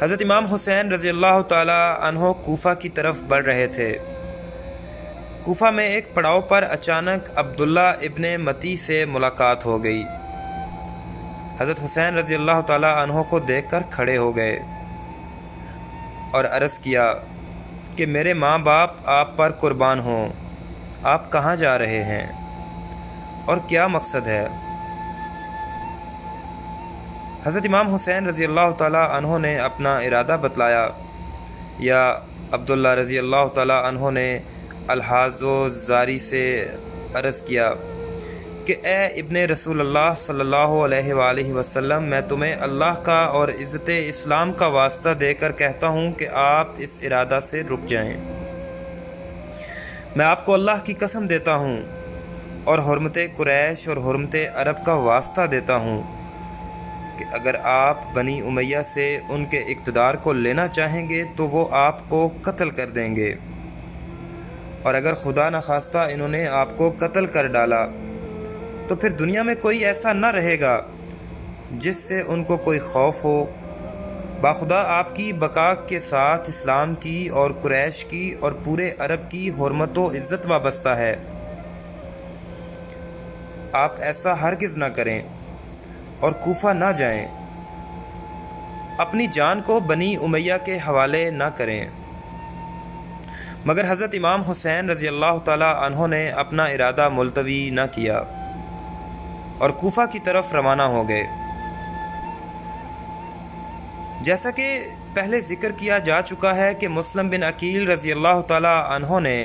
حضرت امام حسین رضی اللہ تعالی عنہ کوفہ کی طرف بڑھ رہے تھے۔ کوفہ میں ایک پڑاؤ پر اچانک عبداللہ ابن متی سے ملاقات ہو گئی۔ حضرت حسین رضی اللہ تعالی عنہ کو دیکھ کر کھڑے ہو گئے اور عرض کیا کہ میرے ماں باپ آپ پر قربان ہوں، آپ کہاں جا رہے ہیں اور کیا مقصد ہے؟ حضرت امام حسین رضی اللہ تعالی عنہ نے اپنا ارادہ بتلایا، یا عبداللہ رضی اللہ تعالی عنہ نے الحاظ و زاری سے عرض کیا کہ اے ابن رسول اللہ صلی اللہ علیہ وآلہ وسلم، میں تمہیں اللہ کا اور عزت اسلام کا واسطہ دے کر کہتا ہوں کہ آپ اس ارادہ سے رک جائیں۔ میں آپ کو اللہ کی قسم دیتا ہوں اور حرمت قریش اور حرمت عرب کا واسطہ دیتا ہوں کہ اگر آپ بنی امیہ سے ان کے اقتدار کو لینا چاہیں گے تو وہ آپ کو قتل کر دیں گے، اور اگر خدا نخواستہ انہوں نے آپ کو قتل کر ڈالا تو پھر دنیا میں کوئی ایسا نہ رہے گا جس سے ان کو کوئی خوف ہو۔ باخدا آپ کی بقا کے ساتھ اسلام کی اور قریش کی اور پورے عرب کی حرمت و عزت وابستہ ہے۔ آپ ایسا ہرگز نہ کریں اور کوفہ نہ جائیں، اپنی جان کو بنی امیہ کے حوالے نہ کریں۔ مگر حضرت امام حسین رضی اللہ تعالی عنہ نے اپنا ارادہ ملتوی نہ کیا اور کوفہ کی طرف روانہ ہو گئے۔ جیسا کہ پہلے ذکر کیا جا چکا ہے کہ مسلم بن عقیل رضی اللہ تعالی عنہ نے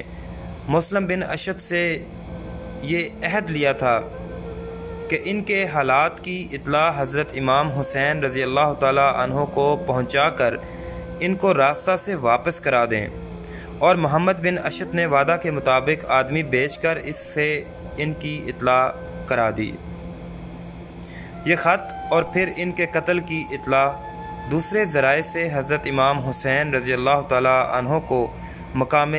مسلم بن اشد سے یہ عہد لیا تھا کہ ان کے حالات کی اطلاع حضرت امام حسین رضی اللہ تعالی عنہ کو پہنچا کر ان کو راستہ سے واپس کرا دیں، اور محمد بن اشد نے وعدہ کے مطابق آدمی بیچ کر اس سے ان کی اطلاع کرا دی۔ یہ خط اور پھر ان کے قتل کی اطلاع دوسرے ذرائع سے حضرت امام حسین رضی اللہ تعالی عنہ کو مقام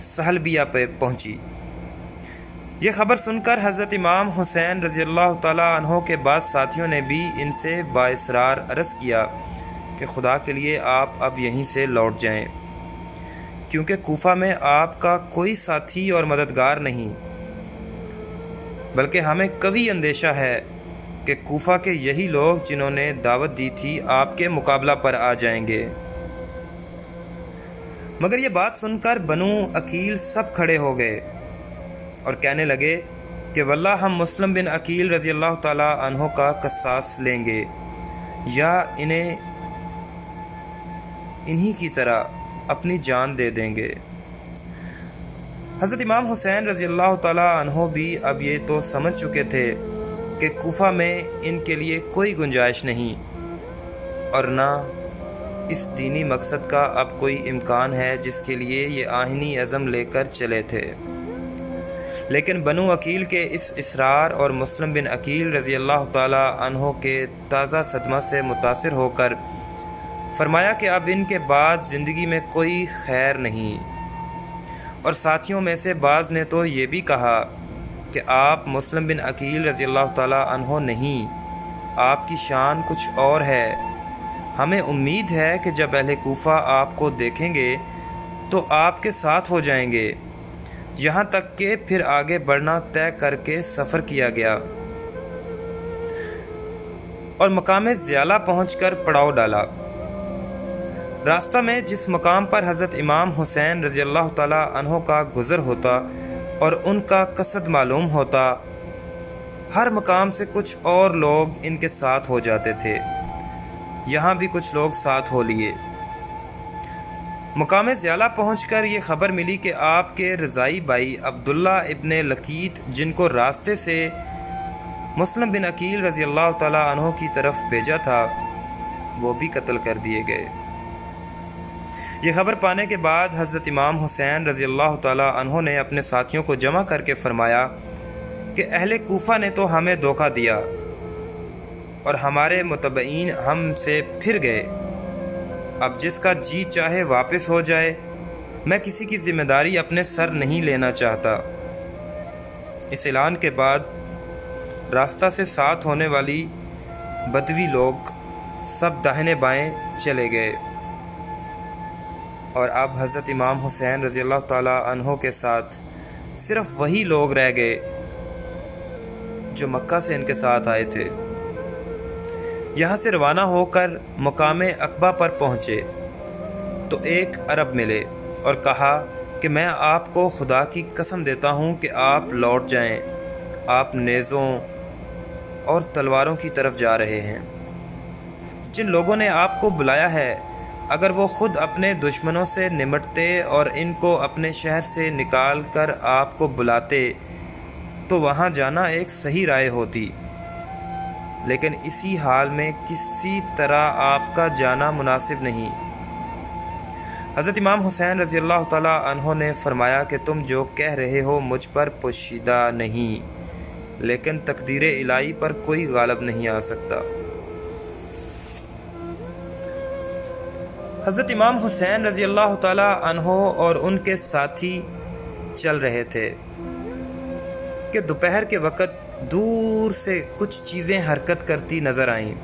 سہلبیہ پہ پہنچی۔ یہ خبر سن کر حضرت امام حسین رضی اللہ تعالی عنہ کے بعض ساتھیوں نے بھی ان سے بااصرار عرض کیا کہ خدا کے لیے آپ اب یہیں سے لوٹ جائیں، کیونکہ کوفہ میں آپ کا کوئی ساتھی اور مددگار نہیں، بلکہ ہمیں قوی اندیشہ ہے کہ کوفہ کے یہی لوگ جنہوں نے دعوت دی تھی آپ کے مقابلہ پر آ جائیں گے۔ مگر یہ بات سن کر بنو عقیل سب کھڑے ہو گئے اور کہنے لگے کہ واللہ ہم مسلم بن عقیل رضی اللہ تعالی عنہ کا قصاص لیں گے، یا انہی کی طرح اپنی جان دے دیں گے۔ حضرت امام حسین رضی اللہ تعالی عنہ بھی اب یہ تو سمجھ چکے تھے کہ کوفہ میں ان کے لیے کوئی گنجائش نہیں، اور نہ اس دینی مقصد کا اب کوئی امکان ہے جس کے لیے یہ آہنی عزم لے کر چلے تھے۔ لیکن بنو عقیل کے اس اصرار اور مسلم بن عقیل رضی اللہ تعالی عنہ کے تازہ صدمہ سے متاثر ہو کر فرمایا کہ اب ان کے بعد زندگی میں کوئی خیر نہیں، اور ساتھیوں میں سے بعض نے تو یہ بھی کہا کہ آپ مسلم بن عقیل رضی اللہ تعالی عنہ نہیں، آپ کی شان کچھ اور ہے۔ ہمیں امید ہے کہ جب اہل کوفہ آپ کو دیکھیں گے تو آپ کے ساتھ ہو جائیں گے، یہاں تک کہ پھر آگے بڑھنا طے کر کے سفر کیا گیا اور مقام زیالہ پہنچ کر پڑاؤ ڈالا۔ راستہ میں جس مقام پر حضرت امام حسین رضی اللہ تعالی عنہ کا گزر ہوتا اور ان کا قصد معلوم ہوتا، ہر مقام سے کچھ اور لوگ ان کے ساتھ ہو جاتے تھے۔ یہاں بھی کچھ لوگ ساتھ ہو لیے۔ مقام زیالہ پہنچ کر یہ خبر ملی کہ آپ کے رضائی بھائی عبداللہ ابن لقیت، جن کو راستے سے مسلم بن عقیل رضی اللہ تعالی عنہ کی طرف بھیجا تھا، وہ بھی قتل کر دیے گئے۔ یہ خبر پانے کے بعد حضرت امام حسین رضی اللہ تعالی عنہ نے اپنے ساتھیوں کو جمع کر کے فرمایا کہ اہل کوفہ نے تو ہمیں دھوکہ دیا اور ہمارے متبعین ہم سے پھر گئے۔ اب جس کا جی چاہے واپس ہو جائے، میں کسی کی ذمہ داری اپنے سر نہیں لینا چاہتا۔ اس اعلان کے بعد راستہ سے ساتھ ہونے والی بدوی لوگ سب داہنے بائیں چلے گئے، اور اب حضرت امام حسین رضی اللہ تعالیٰ عنہ کے ساتھ صرف وہی لوگ رہ گئے جو مکہ سے ان کے ساتھ آئے تھے۔ یہاں سے روانہ ہو کر مقام عقبہ پر پہنچے تو ایک عرب ملے اور کہا کہ میں آپ کو خدا کی قسم دیتا ہوں کہ آپ لوٹ جائیں، آپ نیزوں اور تلواروں کی طرف جا رہے ہیں۔ جن لوگوں نے آپ کو بلایا ہے، اگر وہ خود اپنے دشمنوں سے نمٹتے اور ان کو اپنے شہر سے نکال کر آپ کو بلاتے تو وہاں جانا ایک صحیح رائے ہوتی، لیکن اسی حال میں کسی طرح آپ کا جانا مناسب نہیں۔ حضرت امام حسین رضی اللہ تعالیٰ عنہ نے فرمایا کہ تم جو کہہ رہے ہو مجھ پر پوشیدہ نہیں، لیکن تقدیر الہی پر کوئی غالب نہیں آ سکتا۔ حضرت امام حسین رضی اللہ تعالیٰ عنہ اور ان کے ساتھی چل رہے تھے کہ دوپہر کے وقت دور سے کچھ چیزیں حرکت کرتی نظر آئیں۔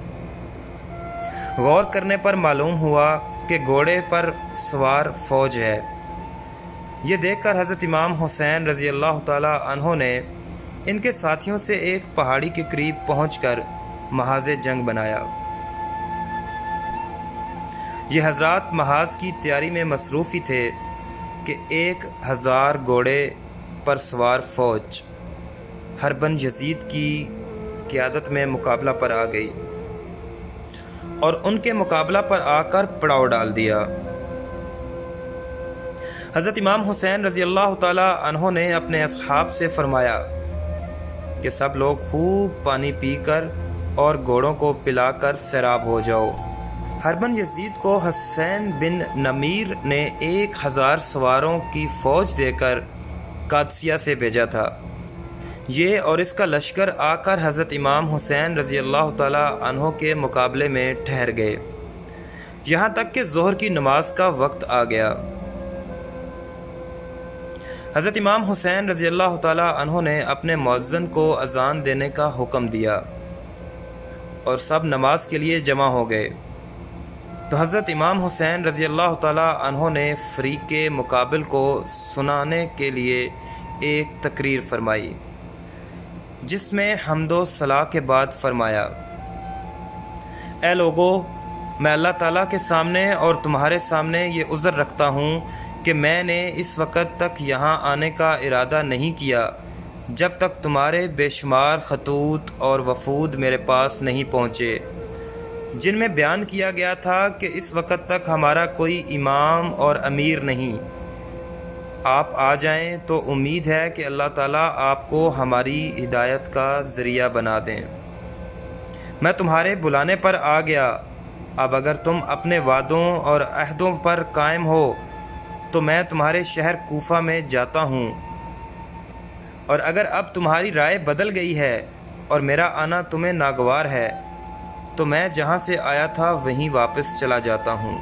غور کرنے پر معلوم ہوا کہ گھوڑے پر سوار فوج ہے۔ یہ دیکھ کر حضرت امام حسین رضی اللہ تعالیٰ عنہ نے ان کے ساتھیوں سے ایک پہاڑی کے قریب پہنچ کر محاذ جنگ بنایا۔ یہ حضرات محاذ کی تیاری میں مصروف ہی تھے کہ 1000 گھوڑے پر سوار فوج ہربن یزید کی قیادت میں مقابلہ پر آ گئی اور ان کے مقابلہ پر آ کر پڑاؤ ڈال دیا۔ حضرت امام حسین رضی اللہ تعالی عنہ نے اپنے اصحاب سے فرمایا کہ سب لوگ خوب پانی پی کر اور گھوڑوں کو پلا کر سیراب ہو جاؤ۔ ہربن یزید کو حسین بن نمیر نے 1000 سواروں کی فوج دے کر قادسیہ سے بھیجا تھا۔ یہ اور اس کا لشکر آ کر حضرت امام حسین رضی اللہ تعالی عنہ کے مقابلے میں ٹھہر گئے، یہاں تک کہ ظہر کی نماز کا وقت آ گیا۔ حضرت امام حسین رضی اللہ تعالی عنہ نے اپنے مؤذن کو اذان دینے کا حکم دیا اور سب نماز کے لیے جمع ہو گئے تو حضرت امام حسین رضی اللہ تعالی عنہ نے فریق مقابل کو سنانے کے لیے ایک تقریر فرمائی، جس میں حمد و ثنا کے بعد فرمایا: اے لوگو، میں اللہ تعالیٰ کے سامنے اور تمہارے سامنے یہ عذر رکھتا ہوں کہ میں نے اس وقت تک یہاں آنے کا ارادہ نہیں کیا جب تک تمہارے بے شمار خطوط اور وفود میرے پاس نہیں پہنچے، جن میں بیان کیا گیا تھا کہ اس وقت تک ہمارا کوئی امام اور امیر نہیں۔ آپ آ جائیں تو امید ہے کہ اللہ تعالیٰ آپ کو ہماری ہدایت کا ذریعہ بنا دیں۔ میں تمہارے بلانے پر آ گیا، اب اگر تم اپنے وعدوں اور عہدوں پر قائم ہو تو میں تمہارے شہر کوفہ میں جاتا ہوں، اور اگر اب تمہاری رائے بدل گئی ہے اور میرا آنا تمہیں ناگوار ہے تو میں جہاں سے آیا تھا وہیں واپس چلا جاتا ہوں۔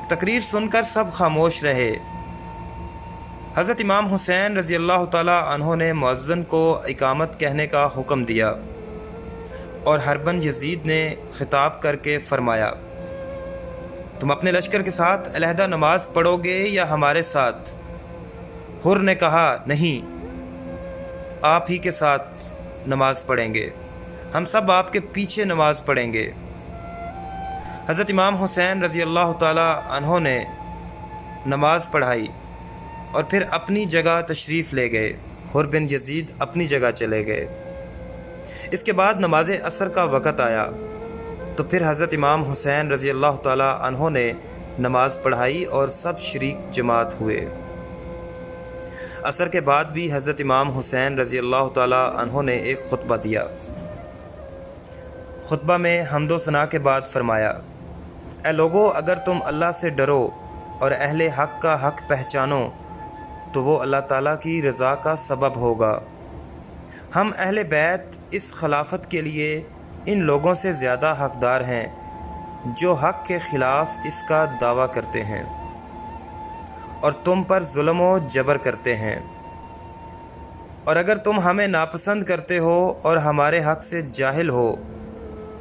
تقریر سن کر سب خاموش رہے۔ حضرت امام حسین رضی اللہ تعالی عنہ نے مؤذن کو اقامت کہنے کا حکم دیا اور ہربن یزید نے خطاب کر کے فرمایا: تم اپنے لشکر کے ساتھ علیحدہ نماز پڑھو گے یا ہمارے ساتھ؟ حر نے کہا: نہیں، آپ ہی کے ساتھ نماز پڑھیں گے، ہم سب آپ کے پیچھے نماز پڑھیں گے۔ حضرت امام حسین رضی اللہ تعالی عنہ نے نماز پڑھائی اور پھر اپنی جگہ تشریف لے گئے۔ حر بن یزید اپنی جگہ چلے گئے۔ اس کے بعد نماز عصر کا وقت آیا تو پھر حضرت امام حسین رضی اللہ تعالی عنہ نے نماز پڑھائی اور سب شریک جماعت ہوئے۔ عصر کے بعد بھی حضرت امام حسین رضی اللہ تعالی عنہ نے ایک خطبہ دیا۔ خطبہ میں حمد و ثنا کے بعد فرمایا: اے لوگو، اگر تم اللہ سے ڈرو اور اہل حق کا حق پہچانو تو وہ اللہ تعالیٰ کی رضا کا سبب ہوگا۔ ہم اہل بیت اس خلافت کے لیے ان لوگوں سے زیادہ حقدار ہیں جو حق کے خلاف اس کا دعویٰ کرتے ہیں اور تم پر ظلم و جبر کرتے ہیں، اور اگر تم ہمیں ناپسند کرتے ہو اور ہمارے حق سے جاہل ہو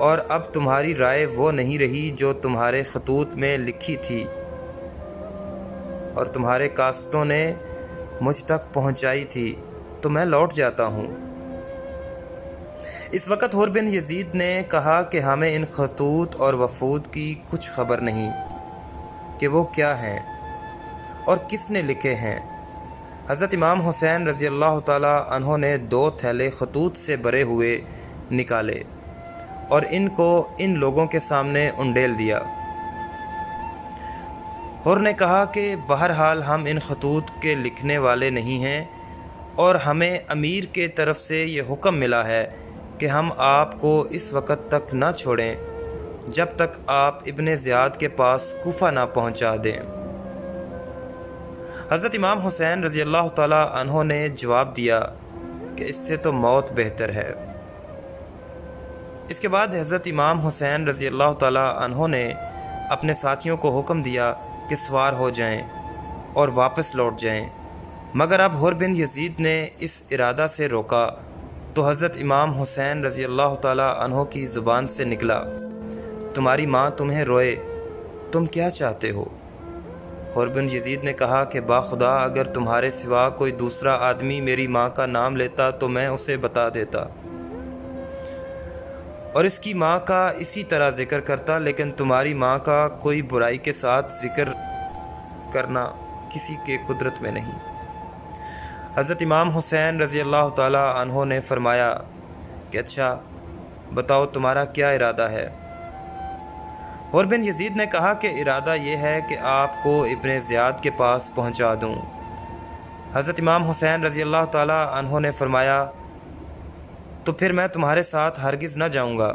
اور اب تمہاری رائے وہ نہیں رہی جو تمہارے خطوط میں لکھی تھی اور تمہارے کاسٹوں نے مجھ تک پہنچائی تھی، تو میں لوٹ جاتا ہوں۔ اس وقت حر بن یزید نے کہا کہ ہمیں ان خطوط اور وفود کی کچھ خبر نہیں کہ وہ کیا ہیں اور کس نے لکھے ہیں۔ حضرت امام حسین رضی اللہ تعالیٰ عنہ نے 2 تھیلے خطوط سے بھرے ہوئے نکالے اور ان کو ان لوگوں کے سامنے انڈیل دیا۔ حر نے کہا کہ بہرحال ہم ان خطوط کے لکھنے والے نہیں ہیں، اور ہمیں امیر کے طرف سے یہ حکم ملا ہے کہ ہم آپ کو اس وقت تک نہ چھوڑیں جب تک آپ ابن زیاد کے پاس کوفہ نہ پہنچا دیں۔ حضرت امام حسین رضی اللہ تعالیٰ عنہ نے جواب دیا کہ اس سے تو موت بہتر ہے۔ اس کے بعد حضرت امام حسین رضی اللہ تعالیٰ عنہ نے اپنے ساتھیوں کو حکم دیا کہ سوار ہو جائیں اور واپس لوٹ جائیں، مگر اب حر بن یزید نے اس ارادہ سے روکا تو حضرت امام حسین رضی اللہ تعالیٰ عنہ کی زبان سے نکلا، تمہاری ماں تمہیں روئے، تم کیا چاہتے ہو؟ حر بن یزید نے کہا کہ باخدا اگر تمہارے سوا کوئی دوسرا آدمی میری ماں کا نام لیتا تو میں اسے بتا دیتا اور اس کی ماں کا اسی طرح ذکر کرتا، لیکن تمہاری ماں کا کوئی برائی کے ساتھ ذکر کرنا کسی کے قدرت میں نہیں۔ حضرت امام حسین رضی اللہ تعالیٰ عنہ نے فرمایا کہ اچھا بتاؤ تمہارا کیا ارادہ ہے؟ حر بن یزید نے کہا کہ ارادہ یہ ہے کہ آپ کو ابن زیاد کے پاس پہنچا دوں۔ حضرت امام حسین رضی اللہ تعالیٰ عنہ نے فرمایا تو پھر میں تمہارے ساتھ ہرگز نہ جاؤں گا۔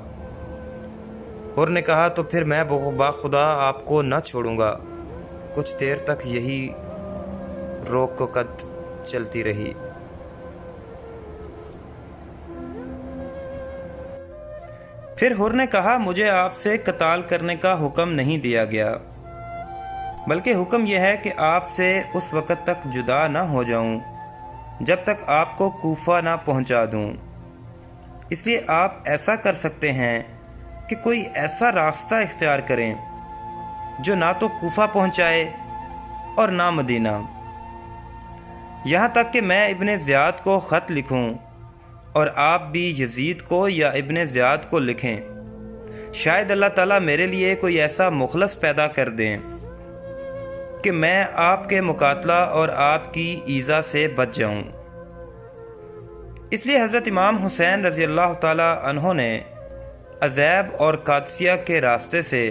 حر نے کہا تو پھر میں باخدا آپ کو نہ چھوڑوں گا۔ کچھ دیر تک یہی روک و قد چلتی رہی۔ پھر حر نے کہا مجھے آپ سے قتال کرنے کا حکم نہیں دیا گیا، بلکہ حکم یہ ہے کہ آپ سے اس وقت تک جدا نہ ہو جاؤں جب تک آپ کو کوفہ نہ پہنچا دوں۔ اس لیے آپ ایسا کر سکتے ہیں کہ کوئی ایسا راستہ اختیار کریں جو نہ تو کوفہ پہنچائے اور نہ مدینہ، یہاں تک کہ میں ابن زیاد کو خط لکھوں اور آپ بھی یزید کو یا ابن زیاد کو لکھیں، شاید اللہ تعالیٰ میرے لیے کوئی ایسا مخلص پیدا کر دیں کہ میں آپ کے مقاتلہ اور آپ کی ایذا سے بچ جاؤں۔ اس لیے حضرت امام حسین رضی اللہ تعالیٰ عنہ نے عزیب اور قادسیہ کے راستے سے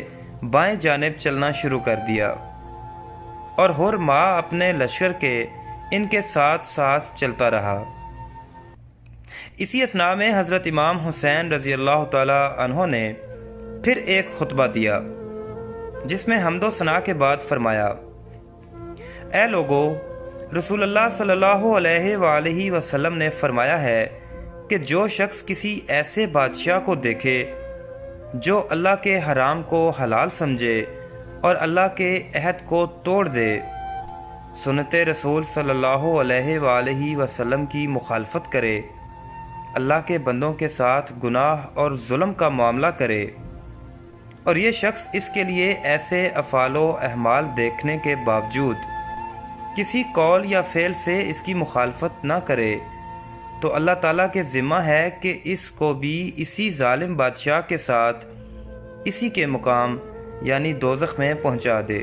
بائیں جانب چلنا شروع کر دیا، اور حر ماہ اپنے لشکر کے ان کے ساتھ ساتھ چلتا رہا۔ اسی اثناء میں حضرت امام حسین رضی اللہ تعالیٰ عنہ نے پھر ایک خطبہ دیا جس میں حمد و ثنا کے بعد فرمایا، اے لوگو، رسول اللہ صلی اللہ علیہ وآلہ وسلم نے فرمایا ہے کہ جو شخص کسی ایسے بادشاہ کو دیکھے جو اللہ کے حرام کو حلال سمجھے اور اللہ کے عہد کو توڑ دے، سنت رسول صلی اللہ علیہ وآلہ وسلم کی مخالفت کرے، اللہ کے بندوں کے ساتھ گناہ اور ظلم کا معاملہ کرے، اور یہ شخص اس کے لیے ایسے افعال و اعمال دیکھنے کے باوجود کسی قول یا فعل سے اس کی مخالفت نہ کرے، تو اللہ تعالیٰ کے ذمہ ہے کہ اس کو بھی اسی ظالم بادشاہ کے ساتھ اسی کے مقام یعنی دوزخ میں پہنچا دے۔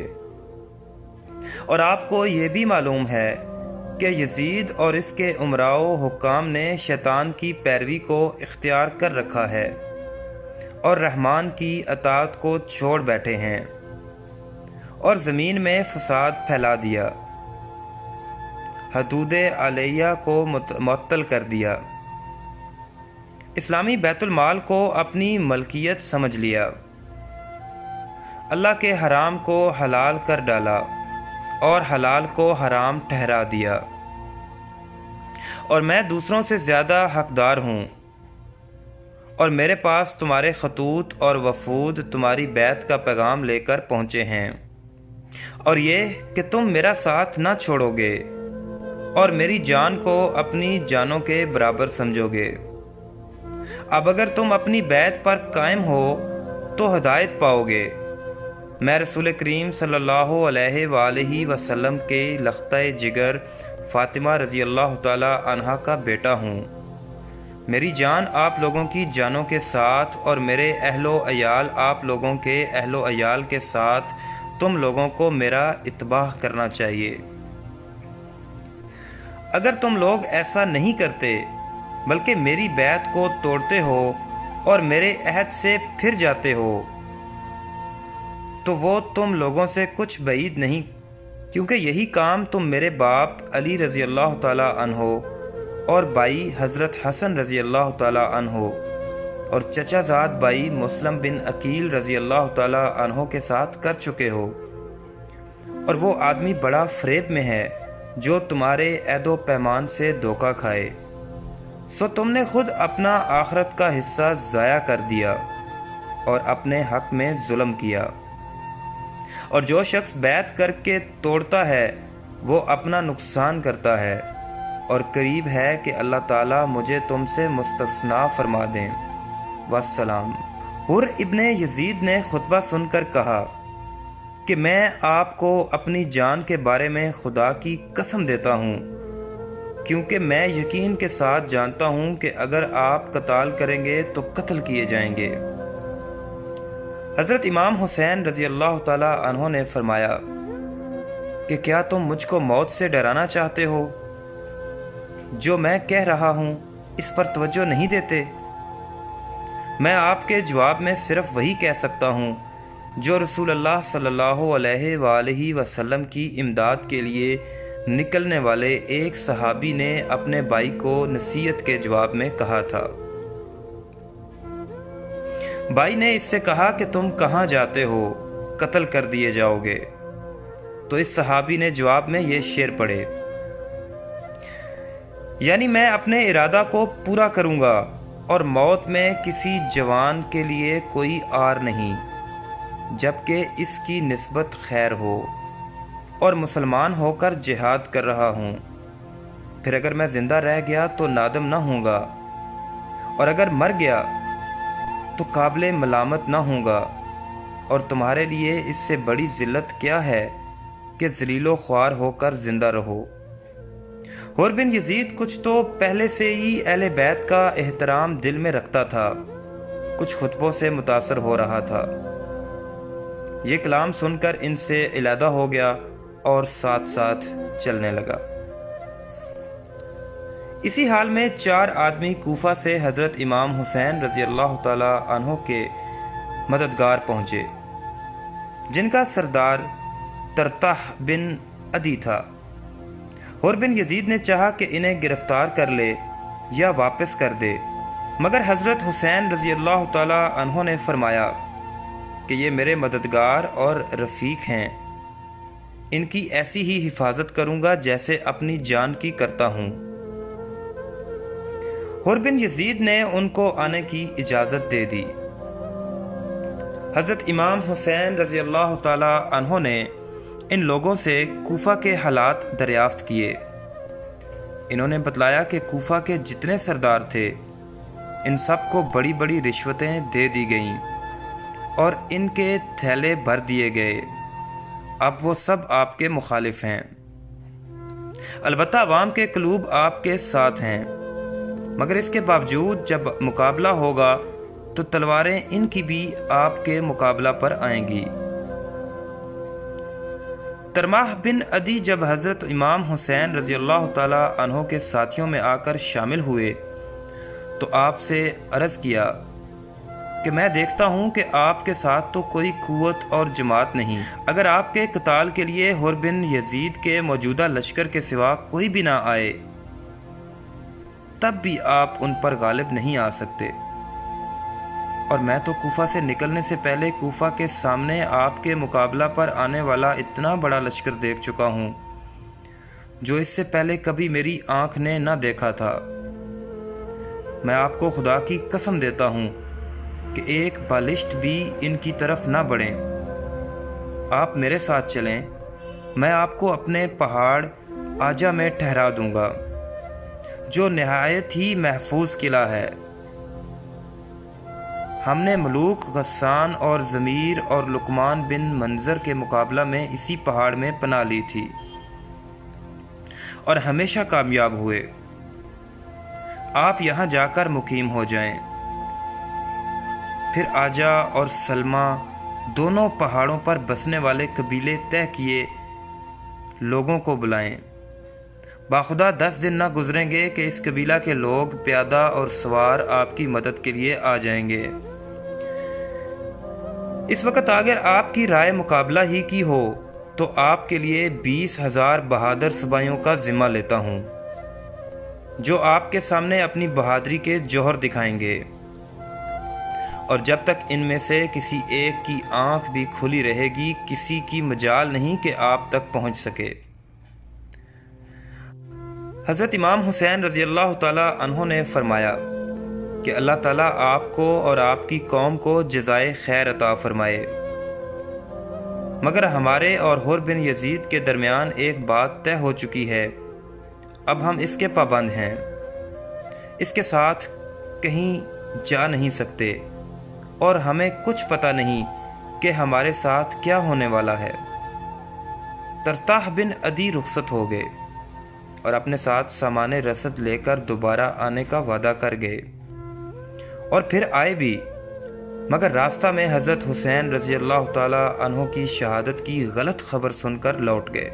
اور آپ کو یہ بھی معلوم ہے کہ یزید اور اس کے امراء و حکام نے شیطان کی پیروی کو اختیار کر رکھا ہے اور رحمان کی اطاعت کو چھوڑ بیٹھے ہیں اور زمین میں فساد پھیلا دیا، حدود علیہ کو معطل کر دیا، اسلامی بیت المال کو اپنی ملکیت سمجھ لیا، اللہ کے حرام کو حلال کر ڈالا اور حلال کو حرام ٹھہرا دیا، اور میں دوسروں سے زیادہ حقدار ہوں، اور میرے پاس تمہارے خطوط اور وفود تمہاری بیعت کا پیغام لے کر پہنچے ہیں، اور یہ کہ تم میرا ساتھ نہ چھوڑو گے اور میری جان کو اپنی جانوں کے برابر سمجھو گے۔ اب اگر تم اپنی بیعت پر قائم ہو تو ہدایت پاؤ گے۔ میں رسول کریم صلی اللہ علیہ وآلہ وسلم کے لختہ جگر فاطمہ رضی اللہ تعالی عنہا کا بیٹا ہوں۔ میری جان آپ لوگوں کی جانوں کے ساتھ اور میرے اہل و عیال آپ لوگوں کے اہل و عیال کے ساتھ تم لوگوں کو میرا اتباع کرنا چاہیے۔ اگر تم لوگ ایسا نہیں کرتے بلکہ میری بیعت کو توڑتے ہو اور میرے عہد سے پھر جاتے ہو تو وہ تم لوگوں سے کچھ بعید نہیں، کیونکہ یہی کام تم میرے باپ علی رضی اللہ تعالی عنہ اور بھائی حضرت حسن رضی اللہ تعالی عنہ اور چچا زاد بھائی مسلم بن عقیل رضی اللہ تعالی عنہ کے ساتھ کر چکے ہو، اور وہ آدمی بڑا فریب میں ہے جو تمہارے عہد و پیمان سے دھوکہ کھائے، سو تم نے خود اپنا آخرت کا حصہ ضائع کر دیا اور اپنے حق میں ظلم کیا۔ اور جو شخص بیعت کر کے توڑتا ہے وہ اپنا نقصان کرتا ہے، اور قریب ہے کہ اللہ تعالیٰ مجھے تم سے مستثنیٰ فرما دیں۔ والسلام۔ حر ابن یزید نے خطبہ سن کر کہا کہ میں آپ کو اپنی جان کے بارے میں خدا کی قسم دیتا ہوں، کیونکہ میں یقین کے ساتھ جانتا ہوں کہ اگر آپ قتال کریں گے تو قتل کیے جائیں گے۔ حضرت امام حسین رضی اللہ تعالی عنہ نے فرمایا کہ کیا تم مجھ کو موت سے ڈرانا چاہتے ہو؟ جو میں کہہ رہا ہوں اس پر توجہ نہیں دیتے؟ میں آپ کے جواب میں صرف وہی کہہ سکتا ہوں جو رسول اللہ صلی اللہ علیہ وآلہ وسلم کی امداد کے لیے نکلنے والے ایک صحابی نے اپنے بھائی کو نصیحت کے جواب میں کہا تھا۔ بھائی نے اس سے کہا کہ تم کہاں جاتے ہو؟ قتل کر دیے جاؤ گے۔ تو اس صحابی نے جواب میں یہ شعر پڑھے، یعنی میں اپنے ارادہ کو پورا کروں گا اور موت میں کسی جوان کے لیے کوئی آر نہیں، جبکہ اس کی نسبت خیر ہو، اور مسلمان ہو کر جہاد کر رہا ہوں۔ پھر اگر میں زندہ رہ گیا تو نادم نہ ہوں گا، اور اگر مر گیا تو قابل ملامت نہ ہوں گا، اور تمہارے لیے اس سے بڑی ذلت کیا ہے کہ ذلیل و خوار ہو کر زندہ رہو۔ حر بن یزید کچھ تو پہلے سے ہی اہل بیت کا احترام دل میں رکھتا تھا، کچھ خطبوں سے متاثر ہو رہا تھا۔ یہ کلام سن کر ان سے علیحدہ ہو گیا اور ساتھ ساتھ چلنے لگا۔ اسی حال میں 4 آدمی کوفہ سے حضرت امام حسین رضی اللہ تعالی عنہ کے مددگار پہنچے، جن کا سردار ترتح بن عدی تھا۔ حر بن یزید نے چاہا کہ انہیں گرفتار کر لے یا واپس کر دے، مگر حضرت حسین رضی اللہ تعالی عنہ نے فرمایا کہ یہ میرے مددگار اور رفیق ہیں، ان کی ایسی ہی حفاظت کروں گا جیسے اپنی جان کی کرتا ہوں۔ حر بن یزید نے ان کو آنے کی اجازت دے دی۔ حضرت امام حسین رضی اللہ تعالی عنہ نے ان لوگوں سے کوفہ کے حالات دریافت کیے۔ انہوں نے بتلایا کہ کوفہ کے جتنے سردار تھے ان سب کو بڑی بڑی رشوتیں دے دی گئیں اور ان کے تھیلے بھر دیے گئے۔ اب وہ سب آپ کے مخالف ہیں، البتہ عوام کے قلوب آپ کے ساتھ ہیں، مگر اس کے باوجود جب مقابلہ ہوگا تو تلواریں ان کی بھی آپ کے مقابلہ پر آئیں گی۔ ترماح بن عدی جب حضرت امام حسین رضی اللہ تعالی عنہ کے ساتھیوں میں آ کر شامل ہوئے تو آپ سے عرض کیا کہ میں دیکھتا ہوں کہ آپ کے ساتھ تو کوئی قوت اور جماعت نہیں، اگر آپ کے قتال کے لیے حر بن یزید کے موجودہ لشکر کے سوا کوئی بھی نہ آئے تب بھی آپ ان پر غالب نہیں آ سکتے، اور میں تو کوفہ سے نکلنے سے پہلے کوفہ کے سامنے آپ کے مقابلہ پر آنے والا اتنا بڑا لشکر دیکھ چکا ہوں جو اس سے پہلے کبھی میری آنکھ نے نہ دیکھا تھا۔ میں آپ کو خدا کی قسم دیتا ہوں کہ ایک بالشت بھی ان کی طرف نہ بڑھیں۔ آپ میرے ساتھ چلیں، میں آپ کو اپنے پہاڑ آجا میں ٹھہرا دوں گا جو نہایت ہی محفوظ قلعہ ہے۔ ہم نے ملوک غسان اور ضمیر اور لقمان بن منظر کے مقابلہ میں اسی پہاڑ میں پناہ لی تھی اور ہمیشہ کامیاب ہوئے۔ آپ یہاں جا کر مقیم ہو جائیں، پھر آجا اور سلمہ دونوں پہاڑوں پر بسنے والے قبیلے طے کیے لوگوں کو بلائیں۔ باخدا 10 دن نہ گزریں گے کہ اس قبیلہ کے لوگ پیادہ اور سوار آپ کی مدد کے لیے آ جائیں گے۔ اس وقت اگر آپ کی رائے مقابلہ ہی کی ہو تو آپ کے لیے 20,000 بہادر سپاہیوں کا ذمہ لیتا ہوں، جو آپ کے سامنے اپنی بہادری کے جوہر دکھائیں گے، اور جب تک ان میں سے کسی ایک کی آنکھ بھی کھلی رہے گی کسی کی مجال نہیں کہ آپ تک پہنچ سکے۔ حضرت امام حسین رضی اللہ تعالیٰ عنہ نے فرمایا کہ اللہ تعالیٰ آپ کو اور آپ کی قوم کو جزائے خیر عطا فرمائے، مگر ہمارے اور حر بن یزید کے درمیان ایک بات طے ہو چکی ہے، اب ہم اس کے پابند ہیں، اس کے ساتھ کہیں جا نہیں سکتے، اور ہمیں کچھ پتہ نہیں کہ ہمارے ساتھ کیا ہونے والا ہے۔ ترتاح بن عدی رخصت ہو گئے اور اپنے ساتھ سامان رسد لے کر دوبارہ آنے کا وعدہ کر گئے، اور پھر آئے بھی، مگر راستہ میں حضرت حسین رضی اللہ تعالیٰ عنہ کی شہادت کی غلط خبر سن کر لوٹ گئے۔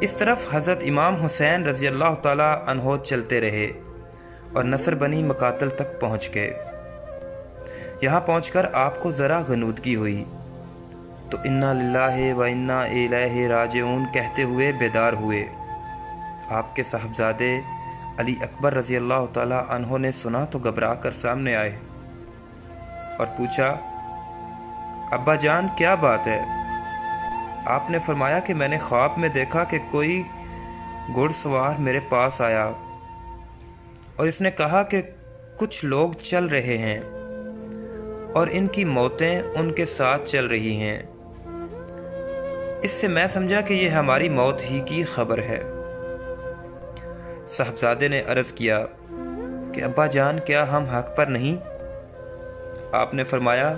اس طرف حضرت امام حسین رضی اللہ تعالیٰ عنہ چلتے رہے اور نصر بنی مقاتل تک پہنچ گئے۔ یہاں پہنچ کر آپ کو ذرا غنودگی ہوئی تو انا للہ و انا الیہ راجعون کہتے ہوئے بیدار ہوئے۔ آپ کے صاحبزادے علی اکبر رضی اللہ تعالیٰ عنہ نے سنا تو گھبرا کر سامنے آئے اور پوچھا، ابا جان کیا بات ہے؟ آپ نے فرمایا کہ میں نے خواب میں دیکھا کہ کوئی گھڑ سوار میرے پاس آیا اور اس نے کہا کہ کچھ لوگ چل رہے ہیں اور ان کی موتیں ان کے ساتھ چل رہی ہیں۔ اس سے میں سمجھا کہ یہ ہماری موت ہی کی خبر ہے۔ صاحبزادے نے عرض کیا کہ ابا جان کیا ہم حق پر نہیں؟ آپ نے فرمایا،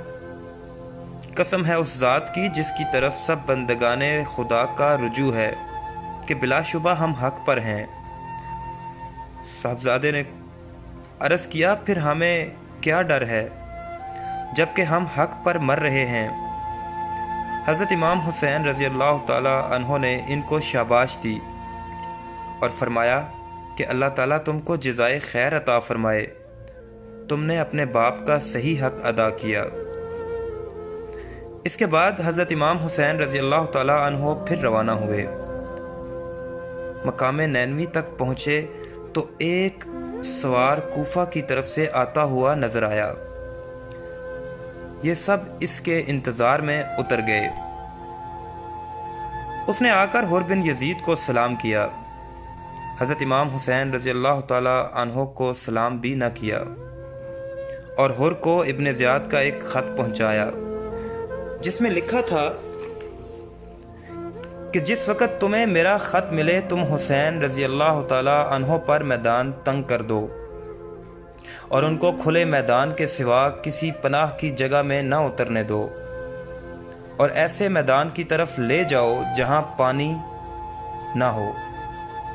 قسم ہے اس ذات کی جس کی طرف سب بندگان خدا کا رجوع ہے کہ بلا شبہ ہم حق پر ہیں۔ صاحبزادے نے عرض کیا، پھر ہمیں کیا ڈر ہے جبکہ ہم حق پر مر رہے ہیں؟ حضرت امام حسین رضی اللہ تعالیٰ عنہ نے ان کو شاباش دی اور فرمایا کہ اللہ تعالیٰ تم کو جزائے خیر عطا فرمائے، تم نے اپنے باپ کا صحیح حق ادا کیا۔ اس کے بعد حضرت امام حسین رضی اللہ تعالیٰ عنہ پھر روانہ ہوئے۔ مقام نینوی تک پہنچے تو ایک سوار کوفہ کی طرف سے آتا ہوا نظر آیا۔ یہ سب اس کے انتظار میں اتر گئے۔ اس نے آ کر حر بن یزید کو سلام کیا۔ حضرت امام حسین رضی اللہ تعالیٰ عنہ کو سلام بھی نہ کیا، اور حر کو ابن زیاد کا ایک خط پہنچایا جس میں لکھا تھا کہ جس وقت تمہیں میرا خط ملے تم حسین رضی اللہ تعالیٰ عنہ پر میدان تنگ کر دو اور ان کو کھلے میدان کے سوا کسی پناہ کی جگہ میں نہ اترنے دو، اور ایسے میدان کی طرف لے جاؤ جہاں پانی نہ ہو،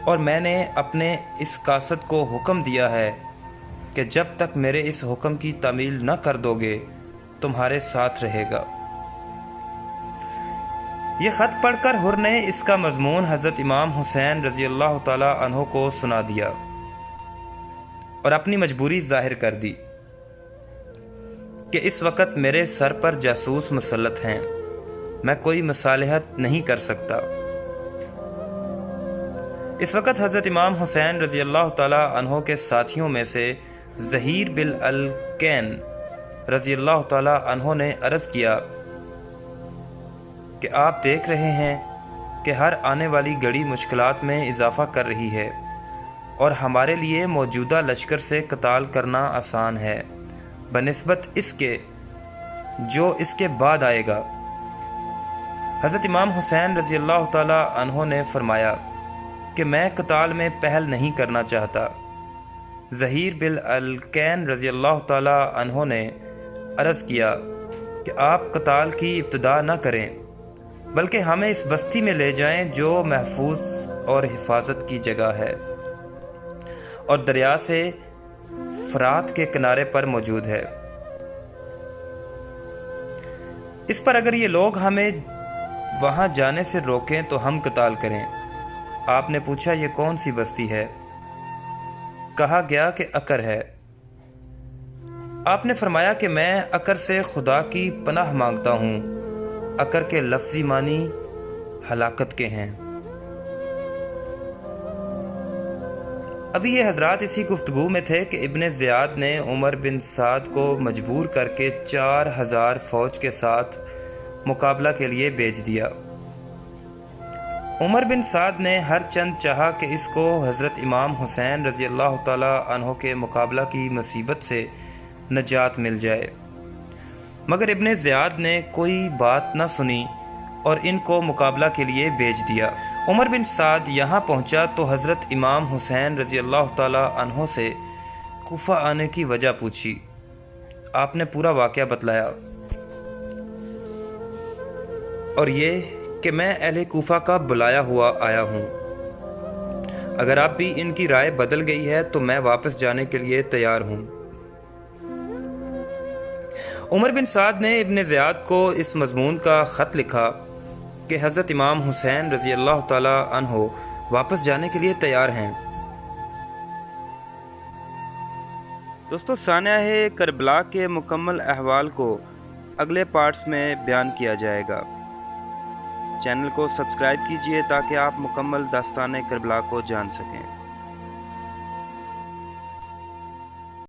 اور میں نے اپنے اس قاصد کو حکم دیا ہے کہ جب تک میرے اس حکم کی تعمیل نہ کر دو گے تمہارے ساتھ رہے گا۔ یہ خط پڑھ کر حر نے اس کا مضمون حضرت امام حسین رضی اللہ تعالیٰ عنہ کو سنا دیا اور اپنی مجبوری ظاہر کر دی کہ اس وقت میرے سر پر جاسوس مسلط ہیں، میں کوئی مصالحت نہیں کر سکتا۔ اس وقت حضرت امام حسین رضی اللہ تعالیٰ عنہ کے ساتھیوں میں سے ظہیر بن الکین رضی اللہ تعالیٰ عنہ نے عرض کیا کہ آپ دیکھ رہے ہیں کہ ہر آنے والی گھڑی مشکلات میں اضافہ کر رہی ہے، اور ہمارے لیے موجودہ لشکر سے قتال کرنا آسان ہے بنسبت اس کے جو اس کے بعد آئے گا۔ حضرت امام حسین رضی اللہ تعالیٰ عنہ نے فرمایا کہ میں قتال میں پہل نہیں کرنا چاہتا، ظہیر بن الکین رضی اللہ تعالی عنہ نے عرض کیا کہ آپ قتال کی ابتدا نہ کریں، بلکہ ہمیں اس بستی میں لے جائیں جو محفوظ اور حفاظت کی جگہ ہے اور دریا سے فرات کے کنارے پر موجود ہے۔ اس پر اگر یہ لوگ ہمیں وہاں جانے سے روکیں تو ہم قتال کریں۔ آپ نے پوچھا یہ کون سی بستی ہے؟ کہا گیا کہ عقر ہے۔ آپ نے فرمایا کہ میں عقر سے خدا کی پناہ مانگتا ہوں۔ عقر کے لفظی معنی ہلاکت کے ہیں۔ ابھی یہ حضرات اسی گفتگو میں تھے کہ ابن زیاد نے عمر بن سعد کو مجبور کر کے 4000 فوج کے ساتھ مقابلہ کے لیے بھیج دیا۔ عمر بن سعد نے ہر چند چاہا کہ اس کو حضرت امام حسین رضی اللہ تعالی عنہ کے مقابلہ کی مصیبت سے نجات مل جائے، مگر ابن زیاد نے کوئی بات نہ سنی اور ان کو مقابلہ کے لیے بھیج دیا۔ عمر بن سعد یہاں پہنچا تو حضرت امام حسین رضی اللہ تعالی عنہ سے کوفہ آنے کی وجہ پوچھی۔ آپ نے پورا واقعہ بتلایا اور یہ کہ میں اہل کوفہ کا بلایا ہوا آیا ہوں، اگر آپ بھی ان کی رائے بدل گئی ہے تو میں واپس جانے کے لیے تیار ہوں۔ عمر بن سعد نے ابن زیاد کو اس مضمون کا خط لکھا کہ حضرت امام حسین رضی اللہ تعالی عنہ واپس جانے کے لیے تیار ہیں۔ دوستو، سانحہ کربلا کے مکمل احوال کو اگلے پارٹس میں بیان کیا جائے گا۔ چینل کو سبسکرائب کیجئے تاکہ آپ مکمل داستان کربلا کو جان سکیں۔